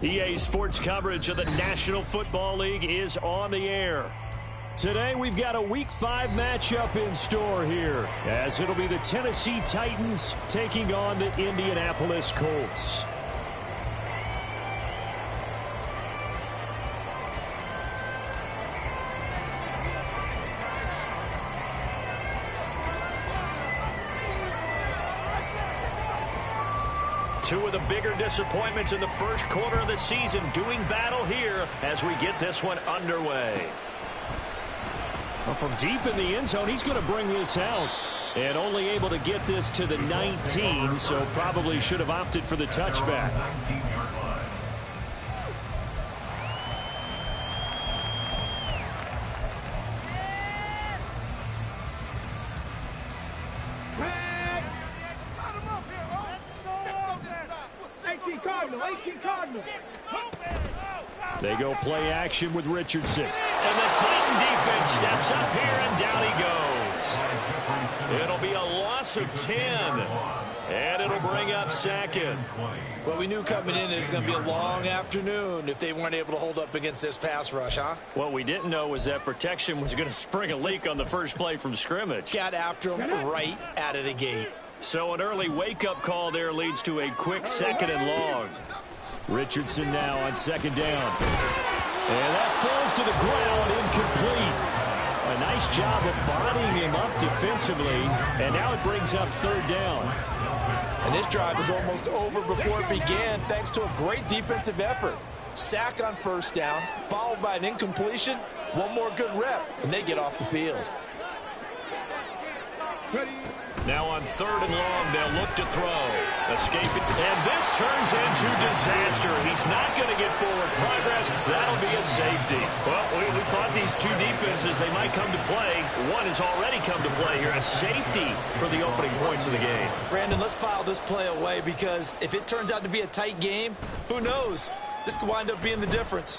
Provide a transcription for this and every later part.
EA Sports coverage of the National Football League is on the air. Today we've got a Week 5 matchup in store here, as it'll be the Tennessee Titans taking on the Indianapolis Colts. Two of the bigger disappointments in the first quarter of the season doing battle here as we get this one underway. Well, from deep in the end zone, he's going to bring this out. And only able to get this to the 19, so probably should have opted for the touchback. They go play action with Richardson. And the Titan defense steps up here, and down he goes. It'll be a loss of 10. And it'll bring up second. Well, we knew coming in it was going to be a long afternoon if they weren't able to hold up against this pass rush, huh? What we didn't know was that protection was going to spring a leak on the first play from scrimmage. Got after him right out of the gate. So an early wake-up call there leads to a quick second and long. Richardson now on second down. And that falls to the ground, incomplete. A nice job of bodying him up defensively, and now it brings up third down. And this drive is almost over before it began thanks to a great defensive effort. Sack on first down, followed by an incompletion, one more good rep, and they get off the field. Now on third and long, they'll look to throw. Escaping. And this turns into disaster. He's not going to get forward progress. That'll be a safety. Well, we thought these two defenses, they might come to play. One has already come to play here. A safety for the opening points of the game. Brandon, let's file this play away because if it turns out to be a tight game, who knows? This could wind up being the difference.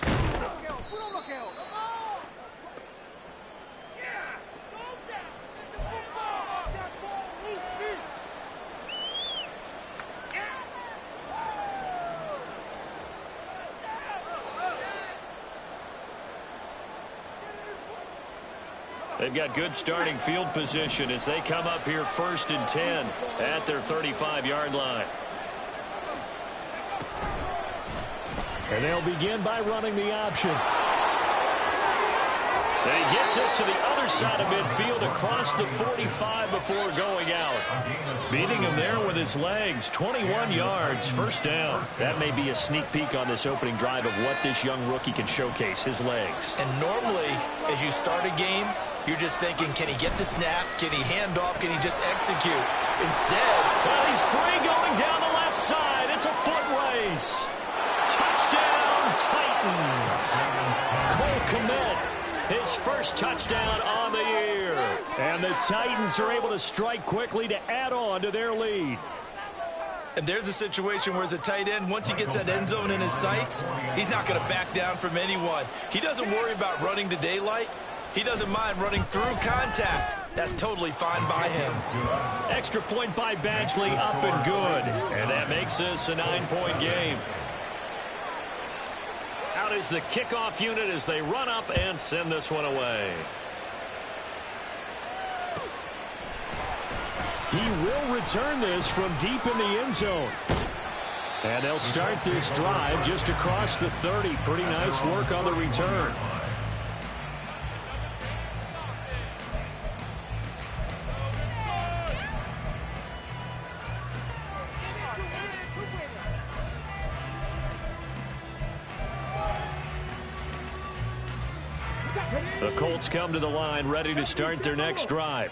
They've got good starting field position as they come up here 1st and 10 at their 35-yard line. And they'll begin by running the option. And he gets us to the other side of midfield across the 45 before going out. Beating him there with his legs, 21 yards, first down. That may be a sneak peek on this opening drive of what this young rookie can showcase, his legs. And normally, as you start a game, you're just thinking, can he get the snap? Can he hand off? Can he just execute? Instead, well, he's free going down the left side. It's a foot race. Touchdown, Titans. Cole Kmet, his first touchdown on the year. And the Titans are able to strike quickly to add on to their lead. And there's a situation where as a tight end, once he gets that end zone in his sights, he's not going to back down from anyone. He doesn't worry about running to daylight. He doesn't mind running through contact. That's totally fine by him. Extra point by Badgley, up and good. And that makes this a 9-point game. Out is the kickoff unit as they run up and send this one away. He will return this from deep in the end zone. And they'll start this drive just across the 30. Pretty nice work on the return. The Colts come to the line ready to start their next drive.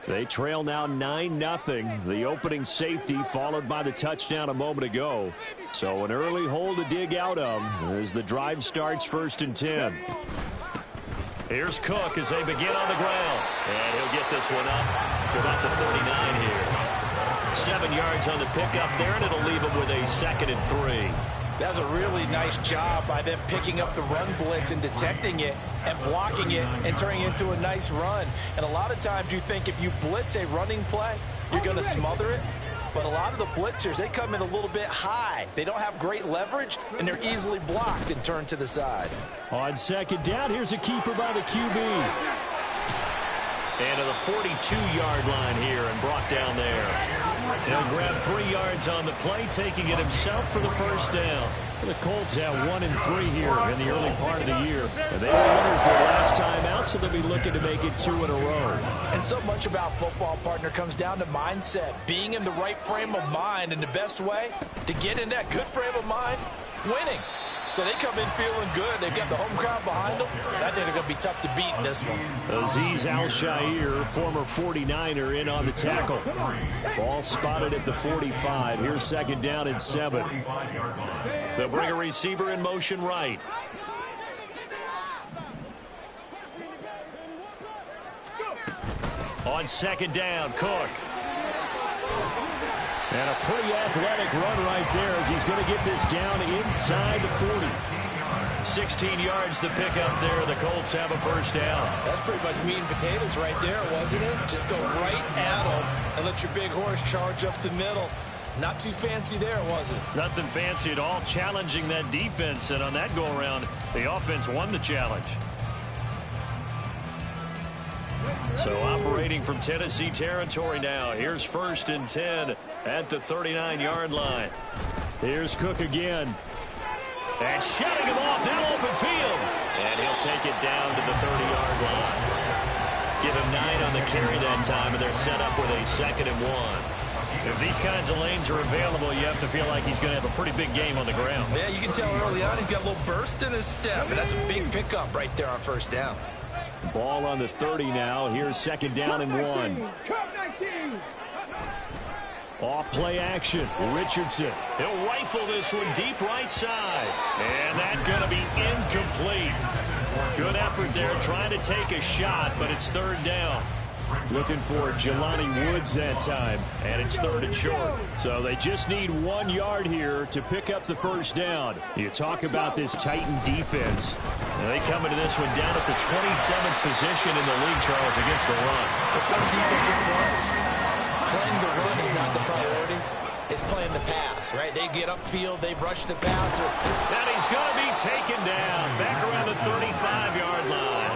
They trail now 9-0. The opening safety followed by the touchdown a moment ago. So an early hole to dig out of as the drive starts 1st and 10. Here's Cook as they begin on the ground. And he'll get this one up to about the 39 here. 7 yards on the pickup there, and it'll leave him with a 2nd and 3. That's a really nice job by them picking up the run blitz and detecting it and blocking it and turning it into a nice run. And a lot of times you think if you blitz a running play, you're going to smother it. But a lot of the blitzers, they come in a little bit high. They don't have great leverage, and they're easily blocked and turned to the side. On second down, here's a keeper by the QB. And to the 42-yard line here and brought down there. He'll grab 3 yards on the play, taking it himself for the first down. The Colts have 1-3 here in the early part of the year. They were winners their last time out, so they'll be looking to make it 2 in a row. And so much about football, partner, comes down to mindset. Being in the right frame of mind, and the best way to get in that good frame of mind, winning. So they come in feeling good. They've got the home crowd behind them. I think they're going to be tough to beat in this one. Azeez Al-Shaair, former 49er, in on the tackle. Ball spotted at the 45. Here's second down and 7. They'll bring a receiver in motion right. On second down, Cook. And a pretty athletic run right there as he's going to get this down inside the 40. 16 yards to pick up there. The Colts have a first down. That's pretty much meat and potatoes right there, wasn't it? Just go right at them and let your big horse charge up the middle. Not too fancy there, was it? Nothing fancy at all. Challenging that defense, and on that go-around, the offense won the challenge. So operating from Tennessee territory now. Here's first and 10 at the 39-yard line. Here's Cook again. And shutting him off, now open field. And he'll take it down to the 30-yard line. Give him 9 on the carry that time, and they're set up with a 2nd and 1. If these kinds of lanes are available, you have to feel like he's going to have a pretty big game on the ground. Yeah, you can tell early on he's got a little burst in his step, and that's a big pickup right there on first down. Ball on the 30 now. Here's second down and 1. Off play action. Richardson. He'll rifle this one deep right side. And that's going to be incomplete. Good effort there trying to take a shot, but it's third down. Looking for Jelani Woods that time, and it's 3rd and short. So they just need 1 yard here to pick up the first down. You talk about this Titan defense. And they come into this one down at the 27th position in the league, Charles, against the run. For some defensive fronts, playing the run is not the priority. It's playing the pass, right? They get upfield, they rush the passer. And he's going to be taken down back around the 35-yard line.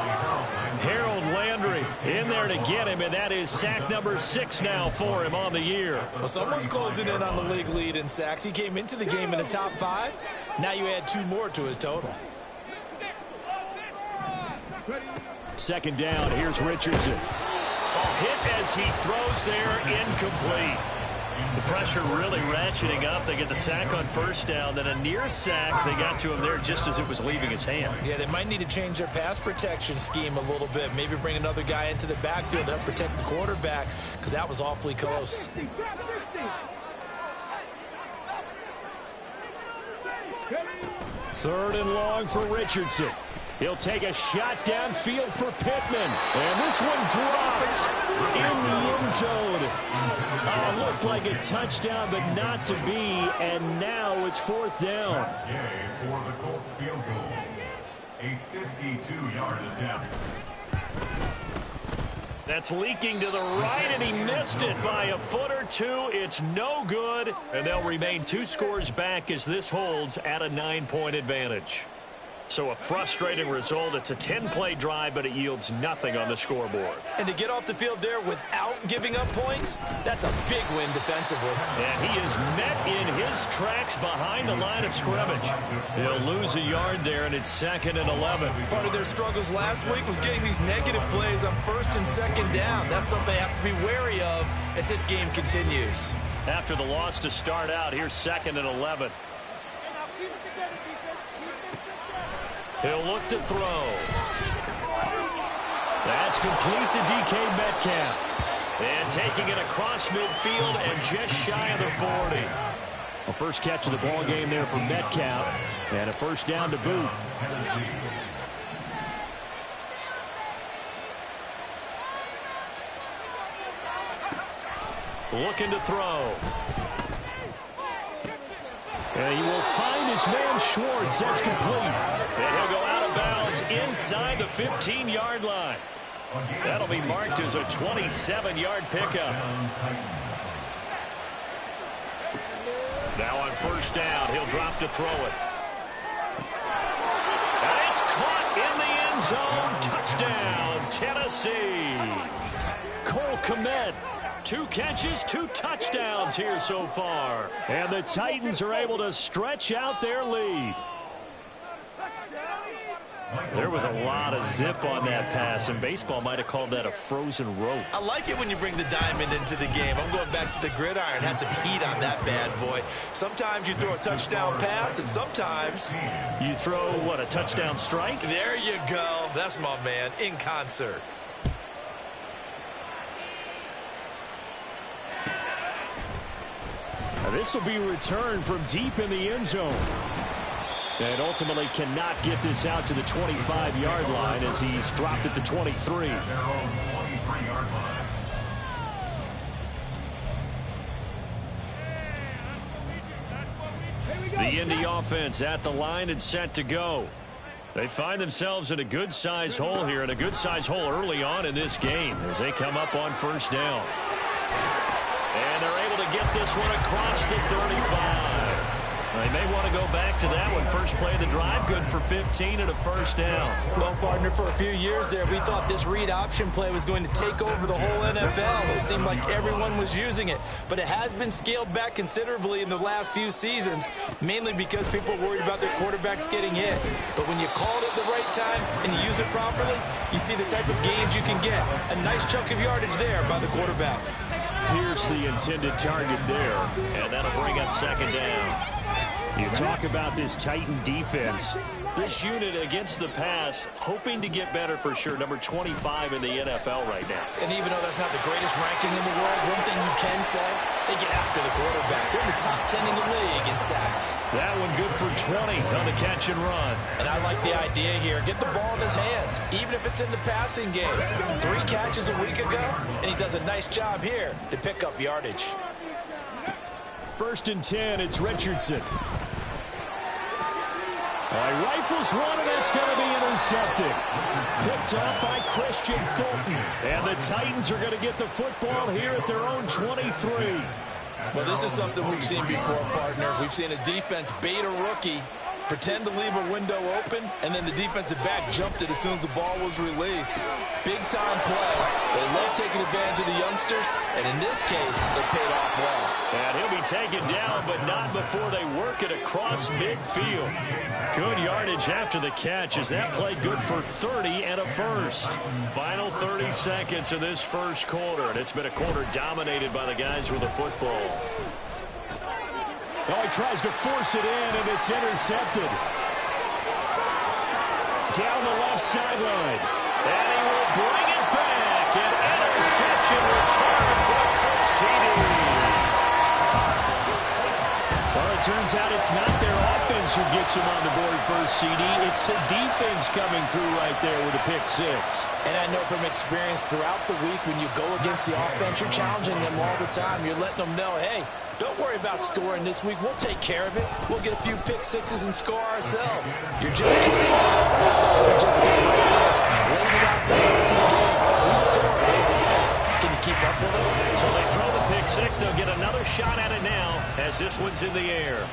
Harold Landry in there to get him, and that is sack number 6 now for him on the year. Well, someone's closing in on the league lead in sacks. He came into the game in the top 5. Now you add 2 more to his total. Second down, here's Richardson. Hit as he throws there, incomplete. The pressure really ratcheting up. They get the sack on first down, then a near sack. They got to him there just as it was leaving his hand. Yeah, they might need to change their pass protection scheme a little bit. Maybe bring another guy into the backfield to help protect the quarterback, because that was awfully close. Third and long for Richardson. He'll take a shot downfield for Pittman. And this one drops in the end zone. Looked like a touchdown, but not to be. And now it's 4th down. For the Colts field goal, a 52-yard attempt. That's leaking to the right, and he missed it by a foot or 2. It's no good, and they'll remain 2 scores back as this holds at a 9-point advantage. So a frustrating result. It's a 10-play drive, but it yields nothing on the scoreboard. And to get off the field there without giving up points, that's a big win defensively. And he is met in his tracks behind the line of scrimmage. He'll lose a yard there, and it's 2nd and 11. Part of their struggles last week was getting these negative plays on 1st and 2nd down. That's something they have to be wary of as this game continues. After the loss to start out, here's 2nd and 11. He'll look to throw. That's complete to DK Metcalf. And taking it across midfield and just shy of the 40. A first catch of the ball game there for Metcalf. And a first down to boot. Looking to throw. And he will find his man Schwartz. That's complete. And he'll go out of bounds inside the 15-yard line. That'll be marked as a 27-yard pickup. Now on first down, he'll drop to throw it. And it's caught in the end zone. Touchdown, Tennessee. Cole Kmet, 2 catches, 2 touchdowns here so far. And the Titans are able to stretch out their lead. There was a lot of zip on that pass, and baseball might have called that a frozen rope. I like it when you bring the diamond into the game. I'm going back to the gridiron. Had some heat on that bad boy. Sometimes you throw a touchdown pass, and sometimes you throw, what, a touchdown strike? There you go. That's my man, in concert. Now this will be returned from deep in the end zone. And ultimately cannot get this out to the 25-yard line as he's dropped at the 23. The Indy offense at the line and set to go. They find themselves in a good-sized hole here, and a good-sized hole early on in this game as they come up on first down. And they're able to get this one across the 35. They may want to go back to that one. First play of the drive, good for 15 and a first down. Well, partner, for a few years there, we thought this read option play was going to take over the whole NFL. It seemed like everyone was using it. But it has been scaled back considerably in the last few seasons, mainly because people are worried about their quarterbacks getting hit. But when you call it at the right time and you use it properly, you see the type of gains you can get. A nice chunk of yardage there by the quarterback. Here's the intended target there, and that'll bring up second down. You talk about this Titan defense. This unit against the pass, hoping to get better for sure. Number 25 in the NFL right now. And even though that's not the greatest ranking in the world, one thing you can say, they get after the quarterback. They're in the top 10 in the league in sacks. That one good for 20 on the catch and run. And I like the idea here. Get the ball in his hands, even if it's in the passing game. 3 catches a week ago, and he does a nice job here to pick up yardage. First and 10, it's Richardson. Rifles one, and that's going to be intercepted. Picked up by Christian Fulton. And the Titans are going to get the football here at their own 23. Well, this is something we've seen before, partner. We've seen a defense bait a rookie, pretend to leave a window open, and then the defensive back jumped it as soon as the ball was released. Big-time play. They love taking advantage of the youngsters, and in this case, it paid off well. And he'll be taken down, but not before they work it across midfield. Good yardage after the catch as that play good for 30 and a first. Final 30 seconds of this first quarter, and it's been a quarter dominated by the guys with the football. Oh, he tries to force it in, and it's intercepted. Down the left sideline. And he will bring it back. An interception return for the Colts TD. Well, it turns out it's not their offense who gets them on the board first, CD. It's the defense coming through right there with a pick 6. And I know from experience throughout the week when you go against the offense, you're challenging them all the time. You're letting them know, hey, don't worry about scoring this week. We'll take care of it. We'll get a few pick 6s and score ourselves. You're just kidding. We just did right there. Laid it out for the rest of the game. We scored. Can you keep up with us? So they throw the pick 6. They'll get another shot at it now as this one's in the air.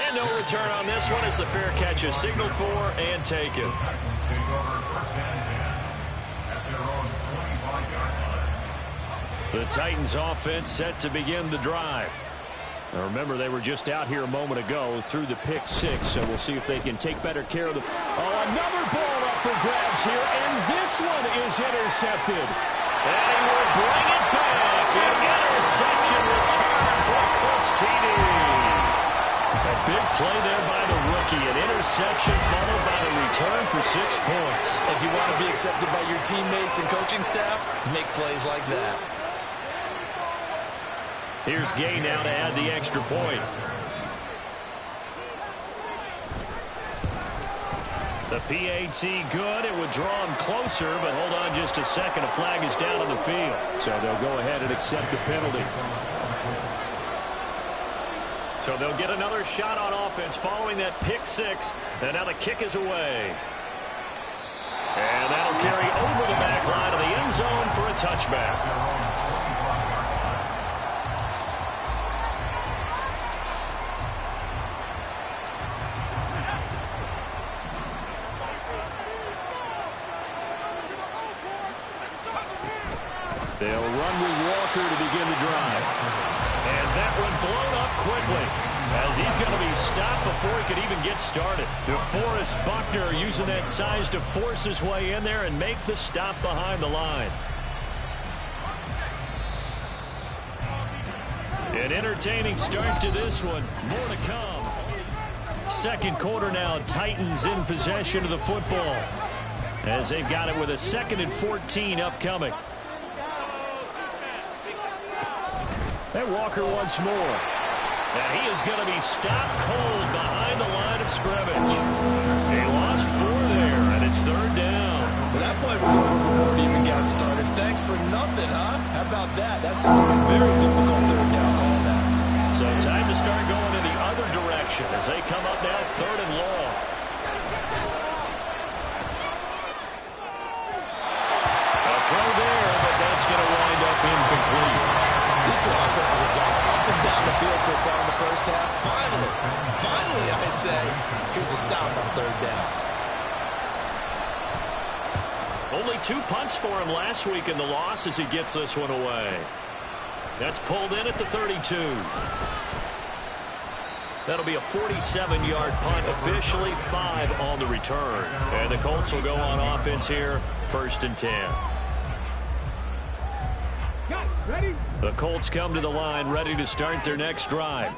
And no return on this one as the fair catch is signaled for and taken. The Titans offense set to begin the drive. Now remember, they were just out here a moment ago through the pick 6, so we'll see if they can take better care of the... Oh, another ball up for grabs here, and this one is intercepted. And he will bring it back. An interception return for a Colts TD. A big play there by the rookie. An interception followed by a return for 6 points. If you want to be accepted by your teammates and coaching staff, make plays like that. Here's Gay now to add the extra point. The PAT good. It would draw him closer, but hold on just a second. A flag is down on the field. So they'll go ahead and accept the penalty. So they'll get another shot on offense following that pick 6. And now the kick is away. And that'll carry over the back line of the end zone for a touchback. They'll run with Walker to begin the drive. And that one blown up quickly, as he's going to be stopped before he could even get started. DeForest Buckner using that size to force his way in there and make the stop behind the line. An entertaining start to this one. More to come. Second quarter now, Titans in possession of the football, as they've got it with a 2nd and 14 upcoming. And Walker once more. And he is going to be stopped cold behind the line of scrimmage. He lost 4 there, and it's 3rd down. Well, that play was over before it even got started. Thanks for nothing, huh? How about that? That sets up a very difficult 3rd down call now. So time to start going in the other direction as they come up now 3rd and long. A throw there, but that's going to wind up incomplete. These two offenses have gone up and down the field so far in the first half. Finally, I say, here's a stop on 3rd down. Only 2 punts for him last week in the loss as he gets this one away. That's pulled in at the 32. That'll be a 47-yard punt, officially 5 on the return. And the Colts will go on offense here, 1st and 10. The Colts come to the line ready to start their next drive.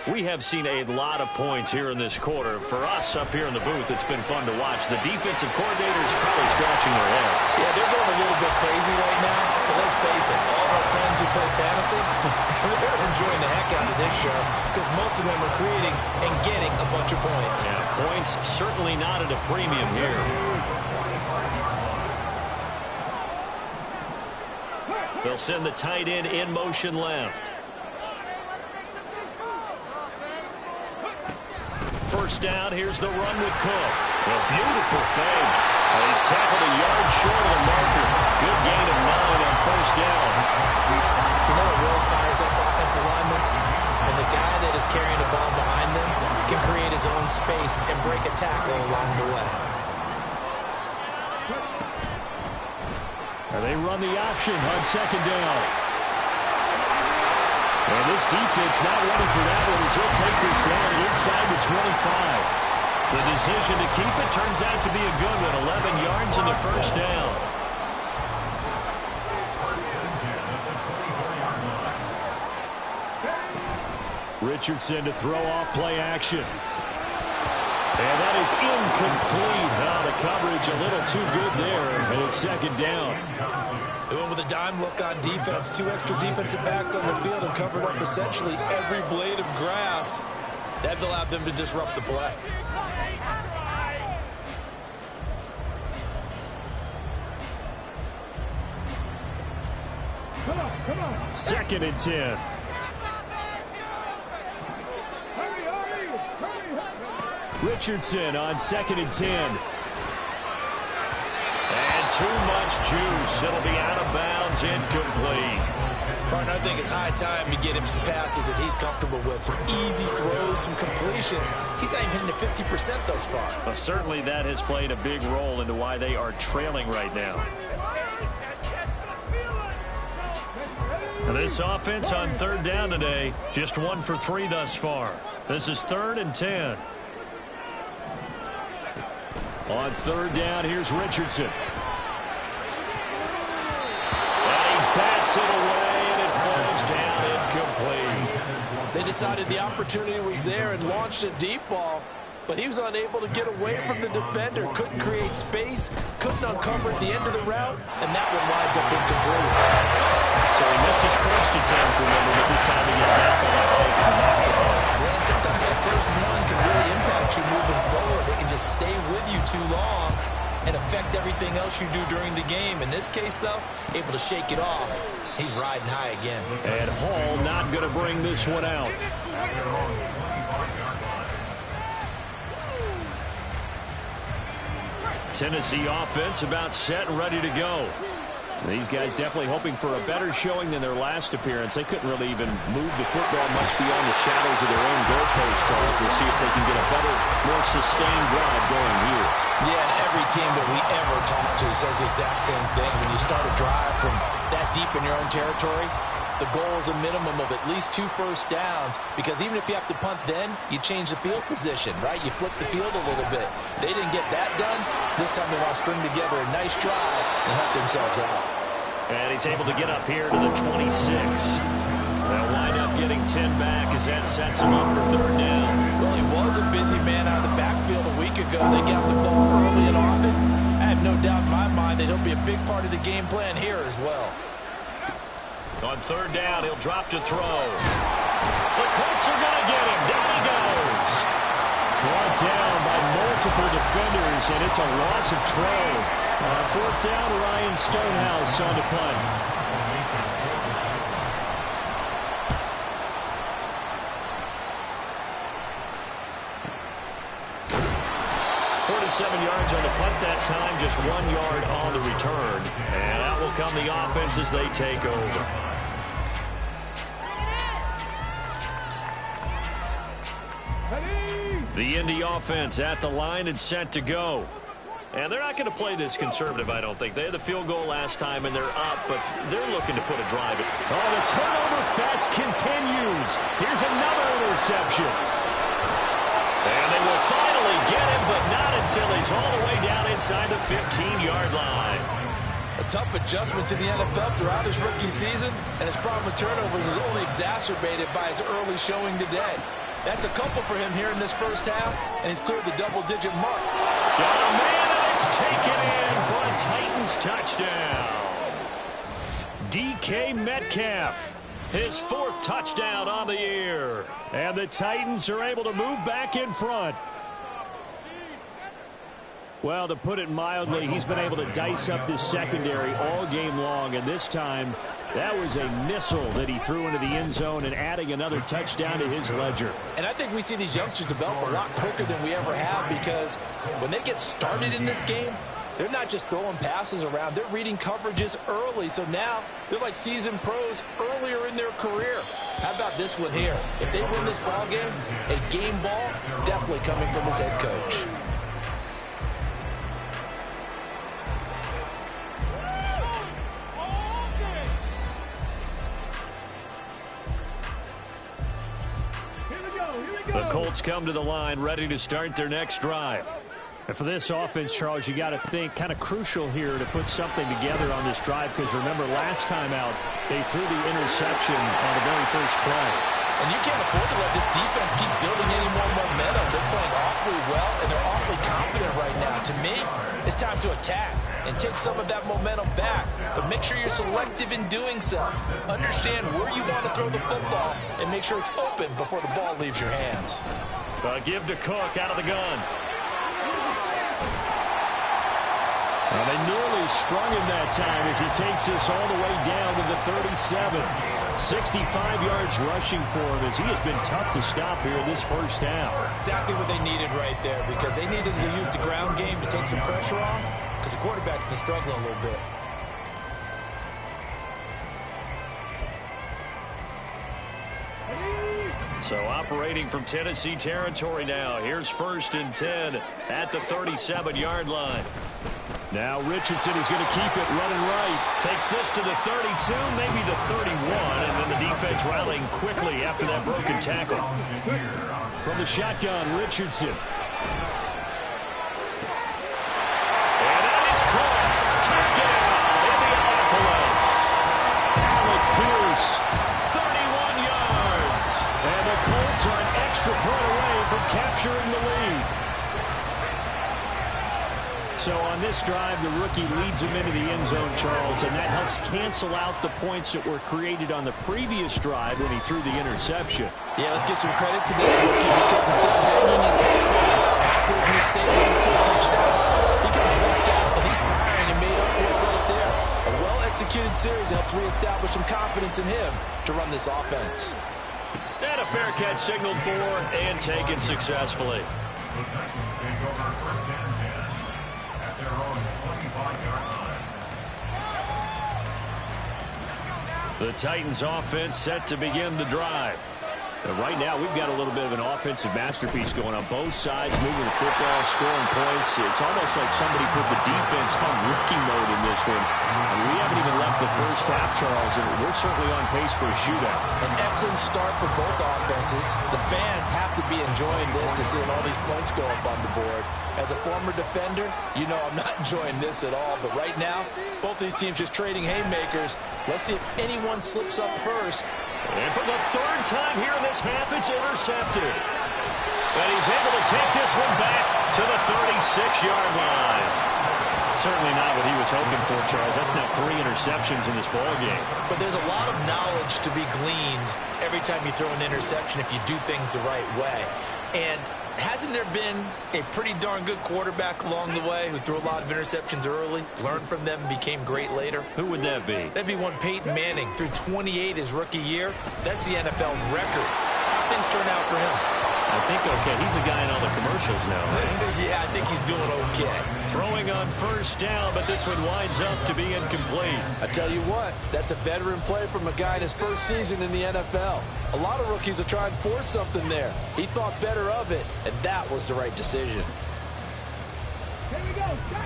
We have seen a lot of points here in this quarter. For us up here in the booth, it's been fun to watch. The defensive coordinators probably scratching their heads. Yeah, they're going a little bit crazy right now. But let's face it, all of our friends who play fantasy, they're enjoying the heck out of this show because most of them are creating and getting a bunch of points. Yeah, points certainly not at a premium here. They'll send the tight end in motion left. 1st down, here's the run with Cook. A beautiful fake. He's tackled a yard short of the marker. Good gain of 9 on 1st down. You know what really fires up offensive linemen? And the guy that is carrying the ball behind them can create his own space and break a tackle along the way. And they run the option on 2nd down. And this defense not ready for that one as he'll take this down inside the 25. The decision to keep it turns out to be a good one. 11 yards in the 1st down. Richardson to throw off play action. And that is incomplete. The coverage a little too good there, and it's 2nd down. They went with a dime look on defense. 2 extra defensive backs on the field and covered up essentially every blade of grass. That allowed them to disrupt the play. Come on. 2nd and 10. Hurry. Richardson on 2nd and 10. And too much juice. It'll be out of bounds, incomplete. Partner, I think it's high time to get him some passes that he's comfortable with. Some easy throws, some completions. He's not even hitting the 50% thus far. Well, certainly that has played a big role into why they are trailing right now. And this offense on 3rd down today, just 1 for 3 thus far. This is 3rd and 10. On 3rd down, here's Richardson. And he bats it away, and it falls down incomplete. They decided the opportunity was there and launched a deep ball, but he was unable to get away from the defender. Couldn't create space, couldn't uncover at the end of the route, and that one winds up incomplete. So he missed his first attempt, remember, but this time he gets back on the hook and knocks it home. Yeah, and sometimes that first one can really impact you moving forward. They can just stay with you too long and affect everything else you do during the game. In this case, though, able to shake it off. He's riding high again. And Hall not going to bring this one out. Tennessee offense about set and ready to go. These guys definitely hoping for a better showing than their last appearance. They couldn't really even move the football much beyond the shadows of their own goalpost, Charles. We'll see if they can get a better, more sustained drive going here. Yeah, and every team that we ever talk to says the exact same thing. When you start a drive from that deep in your own territory, the goal is a minimum of at least 2 first downs, because even if you have to punt then, you change the field position, right? You flip the field a little bit. They didn't get that done. This time they want to string together a nice drive and help themselves out. And he's able to get up here to the 26. They'll wind up getting 10 back as that sets him up for 3rd down. Well, he was a busy man out of the backfield a week ago. They got the ball early and often. I have no doubt in my mind that he'll be a big part of the game plan here as well. On 3rd down, he'll drop to throw. The Colts are going to get him. Down he goes. Brought down by multiple defenders, and it's a loss of 12. On 4th down, Ryan Stonehouse on the punt. .47 yards on the punt that time, just 1 yard on the return. And out will come the offense as they take over. The Indy offense at the line and set to go. And they're not going to play this conservative, I don't think. They had the field goal last time, and they're up, but they're looking to put a drive in. Oh, the turnover fest continues. Here's another interception. And they will finally get him, but not until he's all the way down inside the 15-yard line. A tough adjustment to the NFL throughout his rookie season, and his problem with turnovers is only exacerbated by his early showing today. That's a couple for him here in this first half, and he's cleared the double-digit mark. Got a man, and it's taken in for a Titans touchdown. DK Metcalf, his 4th touchdown on the year. And the Titans are able to move back in front. Well, to put it mildly, he's been able to dice up this secondary all game long, and this time that was a missile that he threw into the end zone and adding another touchdown to his ledger. And I think we see these youngsters develop a lot quicker than we ever have, because when they get started in this game, they're not just throwing passes around. They're reading coverages early, so now they're like seasoned pros earlier in their career. How about this one here? If they win this ball game, a game ball definitely coming from his head coach. The Colts come to the line, ready to start their next drive. And for this offense, Charles, you got to think kind of crucial here to put something together on this drive, because remember last time out, they threw the interception on the very first play. And you can't afford to let this defense keep building any more momentum. They're playing awfully well, and they're awfully confident right now. To me, it's time to attack and take some of that momentum back. But make sure you're selective in doing so. Understand where you want to throw the football and make sure it's open before the ball leaves your hands. Give to Cook out of the gun. Well, they nearly sprung him that time as he takes this all the way down to the 37. 65 yards rushing for him as he has been tough to stop here in this first half. Exactly what they needed right there, because they needed to use the ground game to take some pressure off, because the quarterback's been struggling a little bit. So operating from Tennessee territory now. Here's 1st and 10 at the 37-yard line. Now Richardson is going to keep it running right. Takes this to the 32, maybe the 31, and then the defense rallying quickly after that broken tackle. From the shotgun, Richardson. And that is caught. Touchdown, Indianapolis. Alec Pierce, 31 yards. And the Colts are an extra point away from capturing the lead. So on this drive, the rookie leads him into the end zone, Charles, and that helps cancel out the points that were created on the previous drive when he threw the interception. Yeah, let's give some credit to this rookie, because instead of hanging his head after his mistake leads to a touchdown, he comes back out and he's firing and made up for it right there. A well-executed series helps reestablish some confidence in him to run this offense. And a fair catch signaled for and taken successfully. The Titans take over 1st and 10 at their own 25-yard line. The Titans offense set to begin the drive. Right now, we've got a little bit of an offensive masterpiece going on both sides, moving the football, scoring points. It's almost like somebody put the defense on rookie mode in this one. And we haven't even left the first half, Charles, and we're certainly on pace for a shootout. An excellent start for both offenses. The fans have to be enjoying this to seeing all these points go up on the board. As a former defender, you know I'm not enjoying this at all. But right now, both these teams just trading haymakers. Let's see if anyone slips up first. And for the third time here in this half, it's intercepted. And he's able to take this one back to the 36-yard line. Certainly not what he was hoping for, Charles. That's now 3 interceptions in this ballgame. But there's a lot of knowledge to be gleaned every time you throw an interception if you do things the right way. And hasn't there been a pretty darn good quarterback along the way who threw a lot of interceptions early, learned from them, and became great later? Who would that be? That'd be one Peyton Manning. Threw 28 his rookie year. That's the NFL record. How things turn out for him? I think okay. He's a guy in all the commercials now, right? Yeah, I think he's doing okay. Throwing on first down, but this one winds up to be incomplete. I tell you what, that's a veteran play from a guy in his first season in the NFL. A lot of rookies are trying to force something there. He thought better of it, and that was the right decision.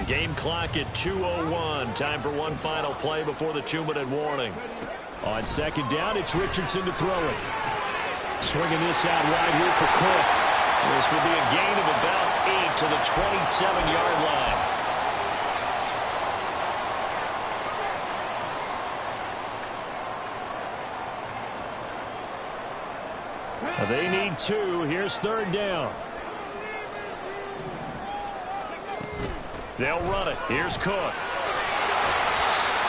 Game clock at 2:01. Time for one final play before the 2-minute warning. On second down, it's Richardson to throw it. Swinging this out wide here for Cook. This will be a gain of about 8 to the 27-yard line. They need 2. Here's third down. They'll run it. Here's Cook.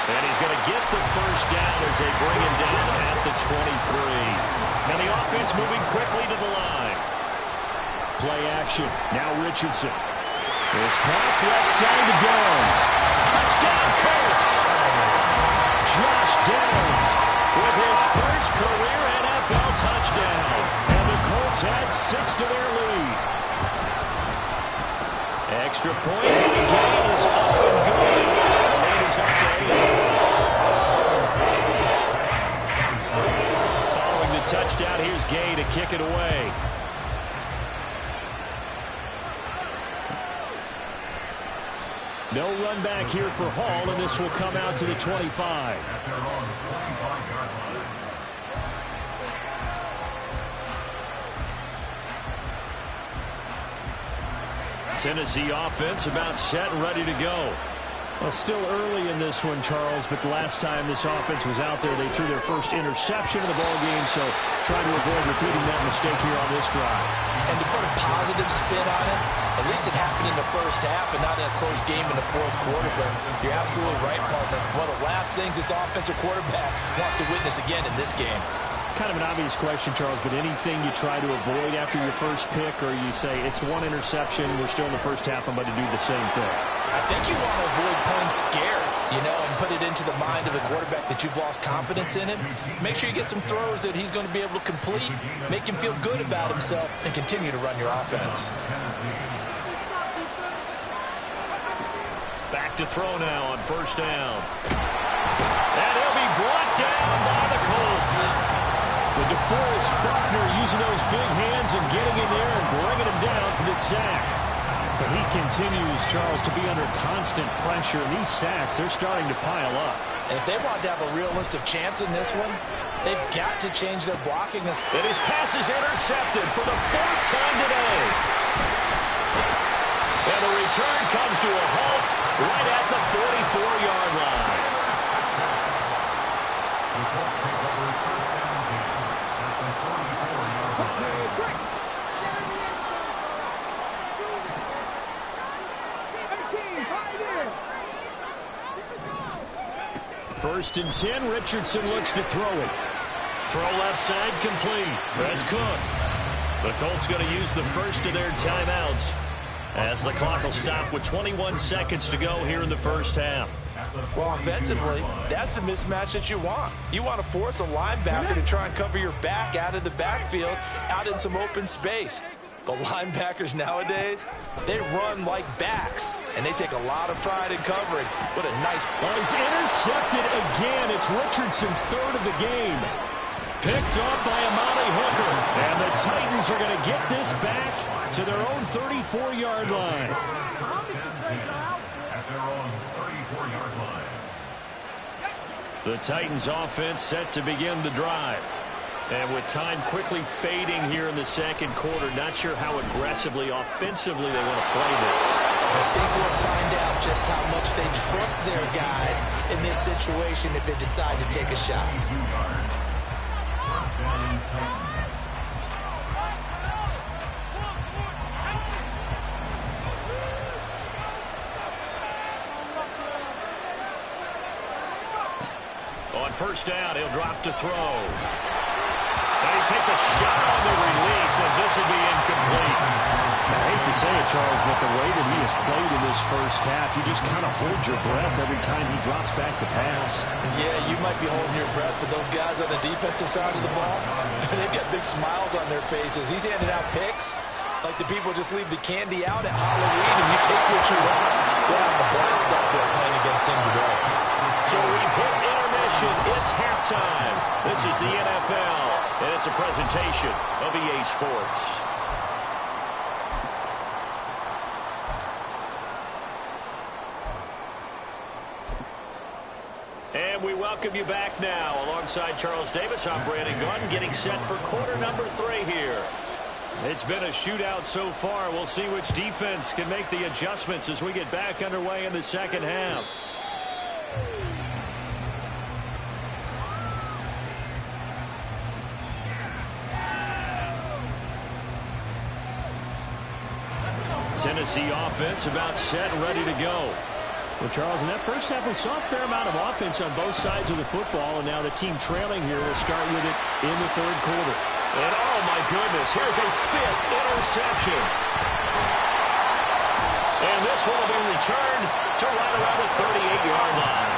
And he's going to get the first down as they bring him down at the 23. Now the offense moving quickly to the line. Play action. Now Richardson. This pass left side to Downs. Touchdown, Colts! Josh Downs with his first career NFL touchdown. And the Colts add 6 to their lead. Extra point. The game is up and good. The lead is up to 8. Following the touchdown, here's Gay to kick it away. No run back here for Hall, and this will come out to the 25. Tennessee offense about set and ready to go. Well, still early in this one, Charles, but the last time this offense was out there, they threw their first interception of the ballgame, so try to avoid repeating that mistake here on this drive. And to put a positive spin on it, at least it happened in the first half and not in a close game in the fourth quarter, but you're absolutely right, partner. One of the last things this offensive quarterback wants to witness again in this game. Kind of an obvious question, Charles, but anything you try to avoid after your first pick, or you say it's one interception, we're still in the first half, I'm going to do the same thing? I think you want to avoid playing scared, and put it into the mind of the quarterback that you've lost confidence in him. Make sure you get some throws that he's going to be able to complete, make him feel good about himself, and continue to run your offense. Back to throw now on first down. And he'll be brought down by the Colts. The DeForest Buckner using those big hands and getting in there and bringing him down for the sack. But he continues, Charles, to be under constant pressure. And these sacks, they're starting to pile up. And if they want to have a realistic chance in this one, they've got to change their blocking. And his pass is intercepted for the 4th time today. And the return comes to a halt right at the 44-yard line. First and 10, Richardson looks to throw it. Throw left side, complete. That's Cook. The Colts going to use the first of their timeouts as the clock will stop with 21 seconds to go here in the first half. Well, offensively, that's the mismatch that you want. You want to force a linebacker to try and cover your back out of the backfield, out in some open space. The linebackers nowadays, they run like backs, and they take a lot of pride in covering. What a nice... Well, he's intercepted again. It's Richardson's 3rd of the game. Picked off by Amani Hooker. And the Titans are going to get this back to their own 34-yard line. At their own 34-yard line. The Titans offense set to begin the drive. And with time quickly fading here in the second quarter, not sure how aggressively, offensively they want to play this. I think we'll find out just how much they trust their guys in this situation if they decide to take a shot. First down, Titans. On first down, he'll drop to throw. And he takes a shot on the release as this will be incomplete. I hate to say it, Charles, but the way that he has played in this first half, you just kind of hold your breath every time he drops back to pass. Yeah, you might be holding your breath, but those guys on the defensive side of the ball, they've got big smiles on their faces. He's handing out picks like the people just leave the candy out at Halloween and you take what you want. They're having a blast out there playing against him today. So we've hit intermission. It's halftime. This is the NFL, and it's a presentation of EA Sports. And we welcome you back now. Alongside Charles Davis, I'm Brandon Gunn, getting set for quarter number 3 here. It's been a shootout so far. We'll see which defense can make the adjustments as we get back underway in the second half. Tennessee offense about set and ready to go. Well, Charles, in that first half, we saw a fair amount of offense on both sides of the football, and now the team trailing here will start with it in the third quarter. And, oh, my goodness, here's a 5th interception. And this one will be returned to right around the 38-yard line.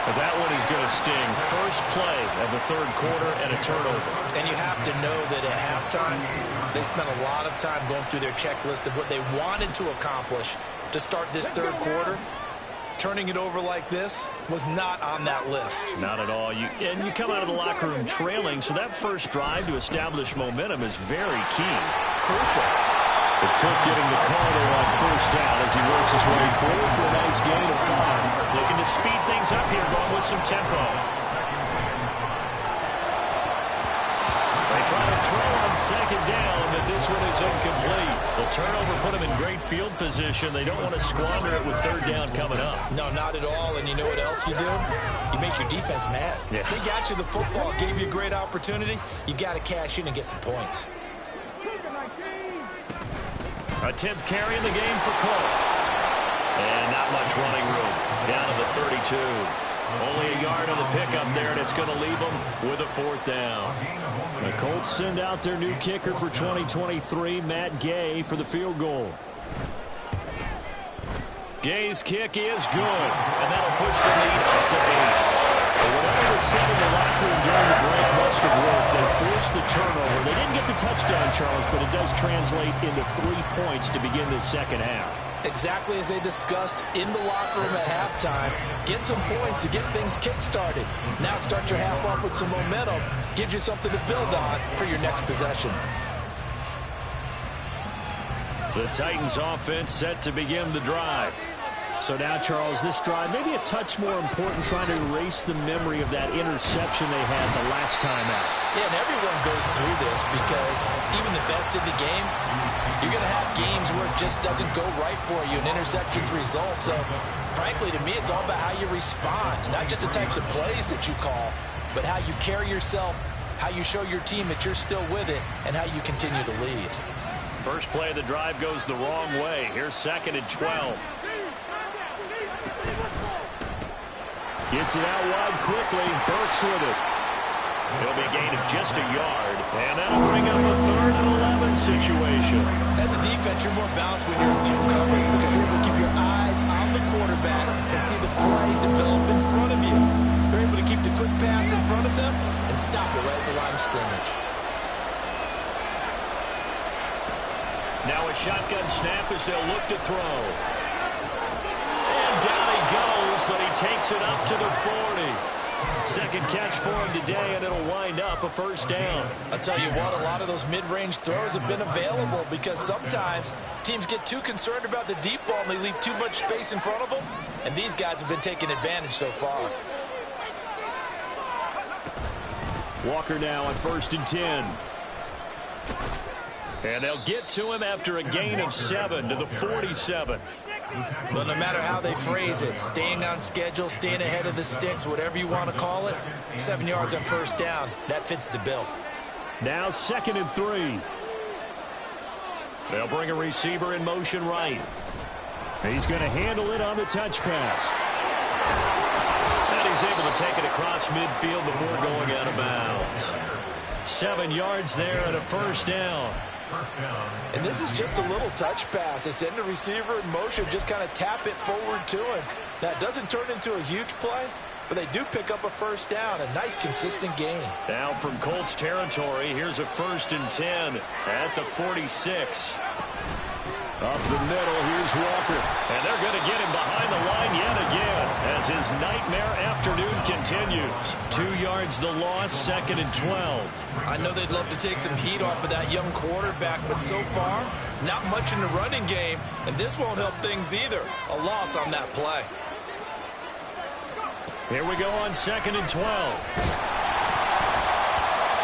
But that one is going to sting. First play of the third quarter and a turnover. And you have to know that at halftime, they spent a lot of time going through their checklist of what they wanted to accomplish to start this third quarter. Turning it over like this was not on that list. Not at all. And you come out of the locker room trailing, so that first drive to establish momentum is very key. Crucial. But Cook getting the call there on first down as he works his way forward for a nice gain of 5. Looking to speed things up here, going with some tempo. They try to throw on second down, but this one is incomplete. The turnover put them in great field position. They don't want to squander it with third down coming up. No, not at all. And you know what else you do? You make your defense mad. Yeah. They got you the football, gave you a great opportunity. You got to cash in and get some points. A 10th carry in the game for Colt. And not much running room. Down to the 32. Only a yard on the pickup there, and it's going to leave them with a 4th down. The Colts send out their new kicker for 2023, Matt Gay, for the field goal. Gay's kick is good, and that'll push the lead up to 8. But whatever was said in the locker room during the break must have worked. They forced the turnover. They didn't get the touchdown, Charles, but it does translate into 3 points to begin this second half. Exactly as they discussed in the locker room at halftime. Get some points to get things kick-started. Now start your half off with some momentum. Gives you something to build on for your next possession. The Titans offense set to begin the drive. So now, Charles, this drive maybe a touch more important, trying to erase the memory of that interception they had the last time out. Yeah, and everyone goes through this because even the best in the game, you're going to have games where it just doesn't go right for you, and interceptions result. So, frankly, to me, it's all about how you respond, not just the types of plays that you call, but how you carry yourself, how you show your team that you're still with it, and how you continue to lead. First play of the drive goes the wrong way. Here's 2nd and 12. Gets it out wide quickly. Burks with it. It'll be a gain of just a yard. And that'll bring up a 3rd and 11 situation. As a defense, you're more balanced when you're in zone coverage because you're able to keep your eyes on the quarterback and see the play develop in front of you. You're able to keep the quick pass in front of them and stop it right at the line of scrimmage. Now a shotgun snap as they'll look to throw. And down he goes, but he takes it up to the 40. Second catch for him today, and it'll wind up a first down. I'll tell you what, a lot of those mid-range throws have been available because sometimes teams get too concerned about the deep ball and they leave too much space in front of them, and these guys have been taking advantage so far. Walker now on 1st and 10. And they'll get to him after a gain of 7 to the 47. Well, no matter how they phrase it, staying on schedule, staying ahead of the sticks, whatever you want to call it, 7 yards on first down, that fits the bill. Now 2nd and 3. They'll bring a receiver in motion right. He's going to handle it on the touch pass. And he's able to take it across midfield before going out of bounds. 7 yards there and a first down. And this is just a little touch pass. They send the receiver in motion, just kind of tap it forward to him. Now, it doesn't turn into a huge play, but they do pick up a first down. A nice, consistent gain. Now from Colts territory, here's a 1st and 10 at the 46. Up the middle, here's Walker. And they're going to get him behind the line yet again as his nightmare afternoon continues. 2 yards the loss, 2nd and 12. I know they'd love to take some heat off of that young quarterback, but so far, not much in the running game, and this won't help things either. A loss on that play. Here we go on 2nd and 12.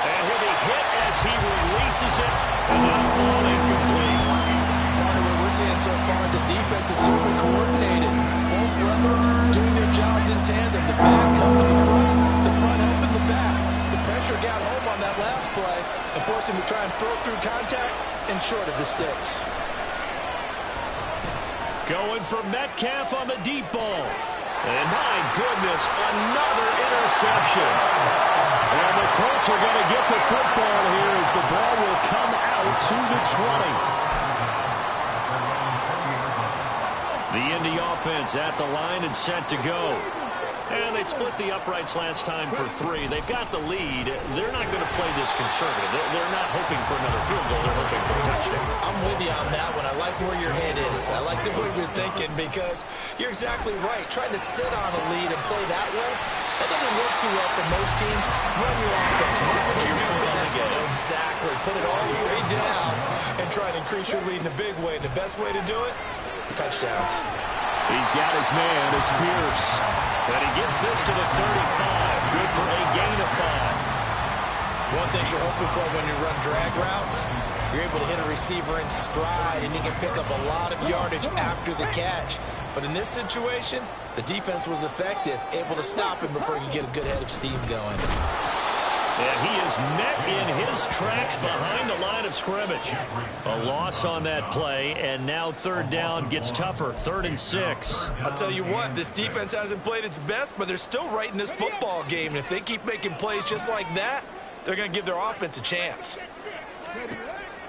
And he'll be hit as he releases it, and that'll fall incomplete. What we're seeing so far is the defense is certainly coordinated. Both levels doing their jobs in tandem. The back helping the front helping the back. The pressure got home on that last play and forced him to try and throw through contact and short of the sticks. Going for Metcalf on the deep ball. And my goodness, another interception. And the Colts are going to get the football here as the ball will come out to the 20. The Indy offense at the line and set to go. And they split the uprights last time for 3. They've got the lead. They're not going to play this conservative. They're not hoping for another field goal. They're hoping for a touchdown. I'm with you on that one. I like where your head is. I like the way you're thinking because you're exactly right. Trying to sit on a lead and play that way, that doesn't work too well for most teams. Run your offense. Run what you do best. Exactly. Put it all the way down and try to increase your lead in a big way. And the best way to do it, touchdowns. He's got his man. It's Pierce. And he gets this to the 35. Good for a gain of 5. One thing you're hoping for when you run drag routes, you're able to hit a receiver in stride, and he can pick up a lot of yardage after the catch. But in this situation, the defense was effective, able to stop him before he could get a good head of steam going. And he is met in his tracks behind the line of scrimmage. A loss on that play, and now 3rd down gets tougher. 3rd and 6. I'll tell you what, this defense hasn't played its best, but they're still right in this football game. And if they keep making plays just like that, they're going to give their offense a chance.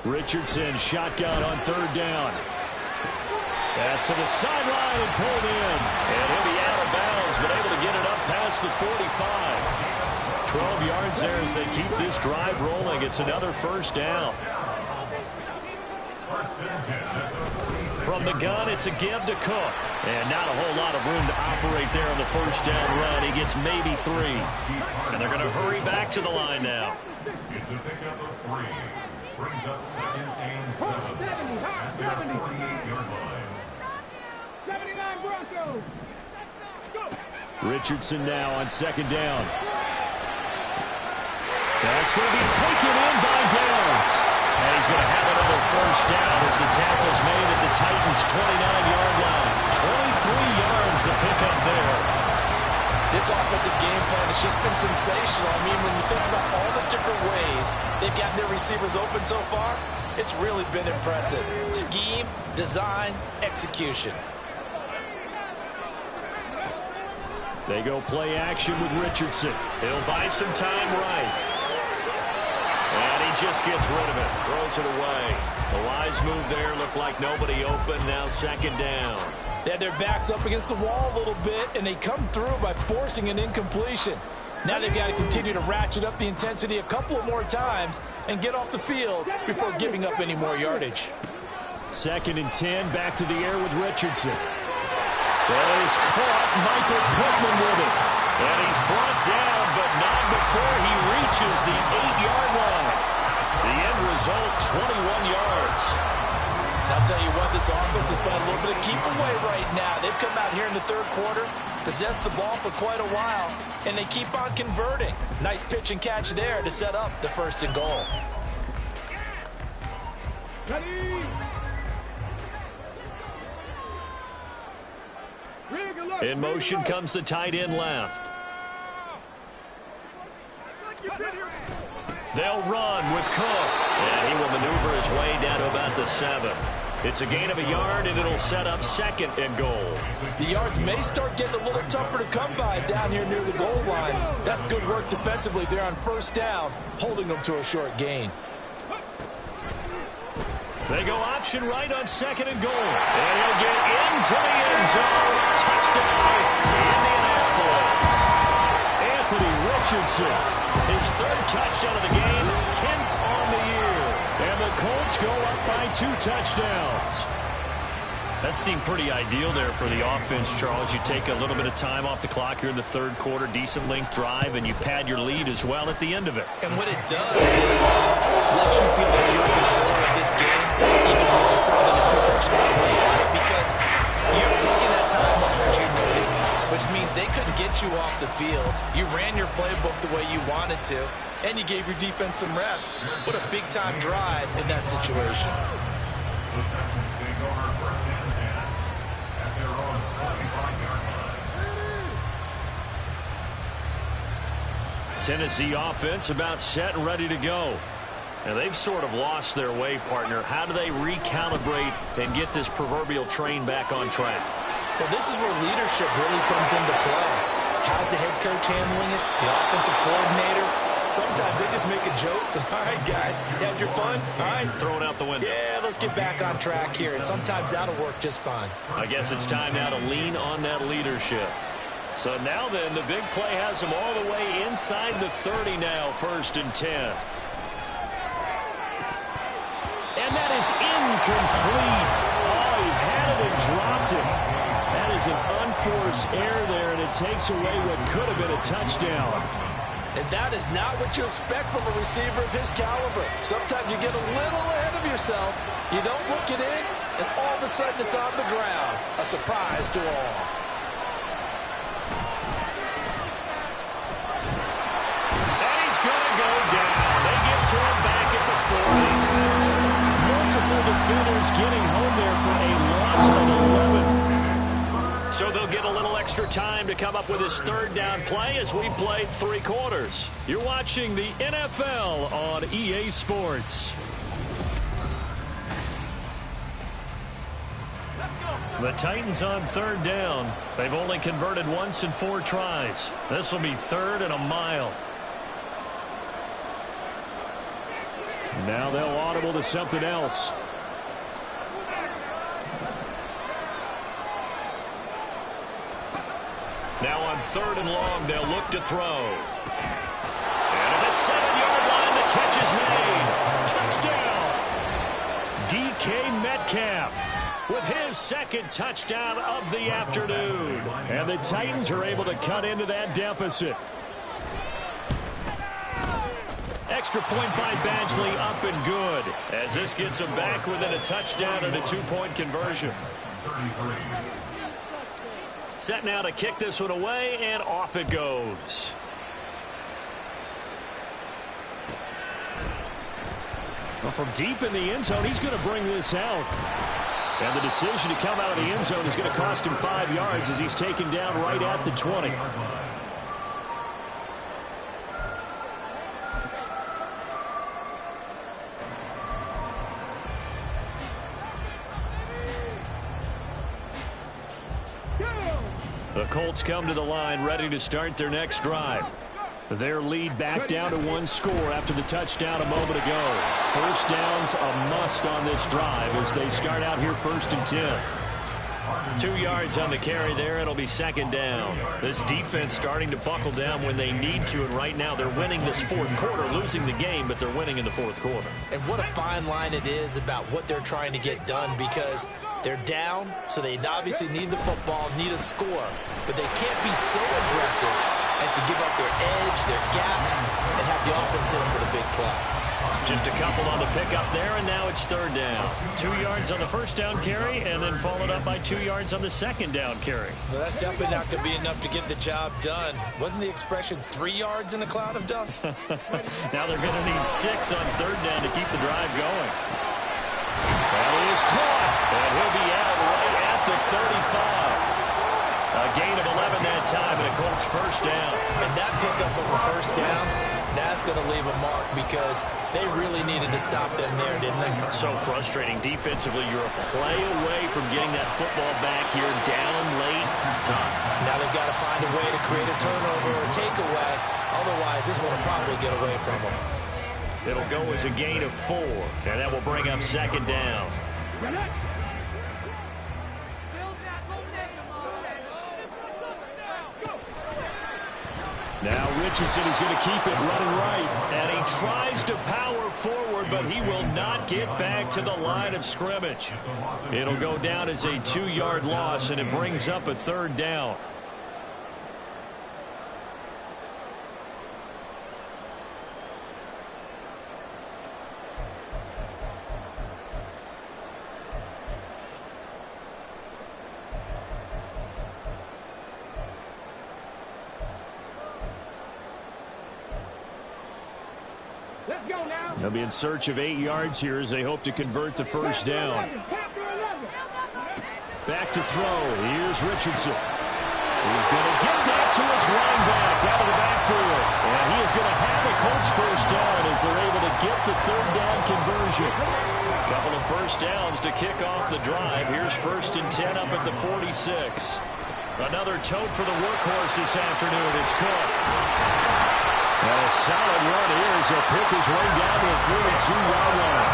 Richardson shotgun on 3rd down. Pass to the sideline and pulled in. And he'll be out of bounds, but able to get it up past the 45. 12 yards there as they keep this drive rolling. It's another first down. From the gun, it's a give to Cook. And not a whole lot of room to operate there on the first down run. He gets maybe 3. And they're going to hurry back to the line now. It's a pickup of 3. Brings up 2nd and 7 at their 48-yard line. 79 Broncos. Richardson now on 2nd down. That's going to be taken in by Downs. And he's going to have another first down as the tackle's made at the Titans' 29-yard line. 23 yards the pickup there. This offensive game plan has just been sensational. I mean, when you think about all the different ways they've gotten their receivers open so far, it's really been impressive. Scheme, design, execution. They go play action with Richardson. He'll buy some time right. And he just gets rid of it. Throws it away. The wise move there. Looked like nobody open. Now 2nd down. They had their backs up against the wall a little bit, and they come through by forcing an incompletion. Now they've got to continue to ratchet up the intensity a couple of more times and get off the field before giving up any more yardage. 2nd and 10. Back to the air with Richardson. That is caught. Michael Pittman with it. And he's brought down, but not before he reaches the 8-yard line. The end result, 21 yards. I'll tell you what, this offense is playing a little bit of keep away right now. They've come out here in the third quarter, possessed the ball for quite a while, and they keep on converting. Nice pitch and catch there to set up the 1st and goal. In motion comes the tight end left. They'll run with Cook, and he will maneuver his way down to about the 7. It's a gain of a yard, and it'll set up 2nd and goal. The yards may start getting a little tougher to come by down here near the goal line. That's good work defensively there on 1st down, holding them to a short gain. They go option right on 2nd and goal. And he'll get into the end zone. Touchdown, Indianapolis. Anthony Richardson, his 3rd touchdown of the game, 10th on the year. And the Colts go up by 2 touchdowns. That seemed pretty ideal there for the offense, Charles. You take a little bit of time off the clock here in the 3rd quarter, decent length drive, and you pad your lead as well at the end of it. And what it does is lets you feel like you're in control of this game, even more so than a 2-touchdown lead, because you've taken that time off, as you noted, which means they couldn't get you off the field. You ran your playbook the way you wanted to, and you gave your defense some rest. What a big-time drive in that situation. Tennessee offense about set and ready to go. And they've sort of lost their way, partner. How do they recalibrate and get this proverbial train back on track? Well, this is where leadership really comes into play. How's the head coach handling it? The offensive coordinator? Sometimes they just make a joke. All right, guys, you had your fun? All right. Throw it out the window. Yeah, let's get back on track here. And sometimes that'll work just fine. I guess it's time now to lean on that leadership. So now then, the big play has him all the way inside the 30 now, 1st and 10. And that is incomplete. Oh, he had it and dropped it. That is an unforced error there, and it takes away what could have been a touchdown. And that is not what you expect from a receiver of his caliber. Sometimes you get a little ahead of yourself. You don't look it in, and all of a sudden it's on the ground. A surprise to all. And he's going to go down. They get to him back at the 40. Multiple defenders getting home there for a loss of 11. So they'll get a little extra time to come up with his 3rd down play as we played 3 quarters. You're watching the NFL on EA Sports. The Titans on 3rd down. They've only converted once in 4 tries. This will be 3rd and a mile. Now they'll audible to something else. Now on 3rd and long, they'll look to throw. And at the 7-yard line, the catch is made. Touchdown! DK Metcalf with his 2nd touchdown of the afternoon. And the Titans are able to cut into that deficit. Extra point by Badgley, up and good, as this gets them back within a touchdown and a 2-point conversion. Set now to kick this one away, and off it goes. Well, from deep in the end zone, he's going to bring this out. And the decision to come out of the end zone is going to cost him 5 yards as he's taken down right at the 20. The Colts come to the line ready to start their next drive. Their lead back down to 1 score after the touchdown a moment ago. 1st down's a must on this drive as they start out here 1st and 10. 2 yards on the carry there. It'll be second down. This defense starting to buckle down when they need to, and right now they're winning this fourth quarter, losing the game, but they're winning in the fourth quarter. And what a fine line it is about what they're trying to get done, because they're down, so they obviously need the football, need a score, but they can't be so aggressive as to give up their edge, their gaps, and have the offense hit them with a big play. Just a couple on the pickup there, and now it's third down. 2 yards on the first down carry, and then followed up by 2 yards on the second down carry. Well, that's definitely not going to be enough to get the job done. Wasn't the expression 3 yards in a cloud of dust? Now they're going to need 6 on third down to keep the drive going. That is caught, and he'll be out right at the 35. A gain of 11 that time, and a Colts first down. And that pickup of a first down, that's going to leave a mark, because they really needed to stop them there, didn't they? So frustrating. Defensively, you're a play away from getting that football back here, down late, tough. Now they've got to find a way to create a turnover or takeaway. Otherwise, this one will probably get away from them. It'll go as a gain of 4, and that will bring up second down. Now Richardson is going to keep it running right, and he tries to power forward, but he will not get back to the line of scrimmage. It'll go down as a 2-yard loss, and it brings up a third down. They'll be in search of 8 yards here as they hope to convert the first down. Back to throw. Here's Richardson. He's going to get that to his running back out of the backfield. And he is going to have a Colts first down as they're able to get the third down conversion. A couple of first downs to kick off the drive. Here's 1st and 10 up at the 46. Another tote for the workhorse this afternoon. It's Cook. And a solid run here as he'll pick his way down to the 42-yard line.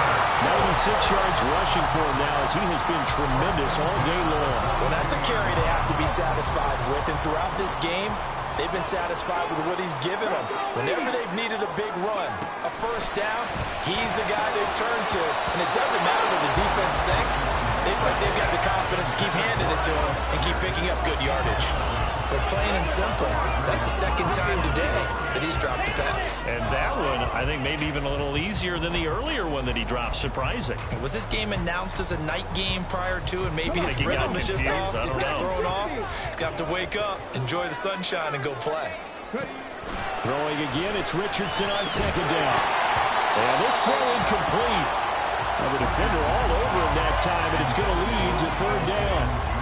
96 yards rushing for him now as he has been tremendous all day long. Well, that's a carry they have to be satisfied with. And throughout this game, they've been satisfied with what he's given them. Whenever they've needed a big run, a first down, he's the guy they turn to. And it doesn't matter what the defense thinks. They've got the confidence to keep handing it to him and keep picking up good yardage. But plain and simple, that's the second time today that he's dropped a pass. And that one, I think, maybe even a little easier than the earlier one that he dropped. Surprising. Was this game announced as a night game prior to, and maybe his rhythm is just off? He's got thrown off. He's got to wake up, enjoy the sunshine, and go play. Throwing again, it's Richardson on second down. And this throw incomplete. The defender all over him that time, and it's going to lead to third down.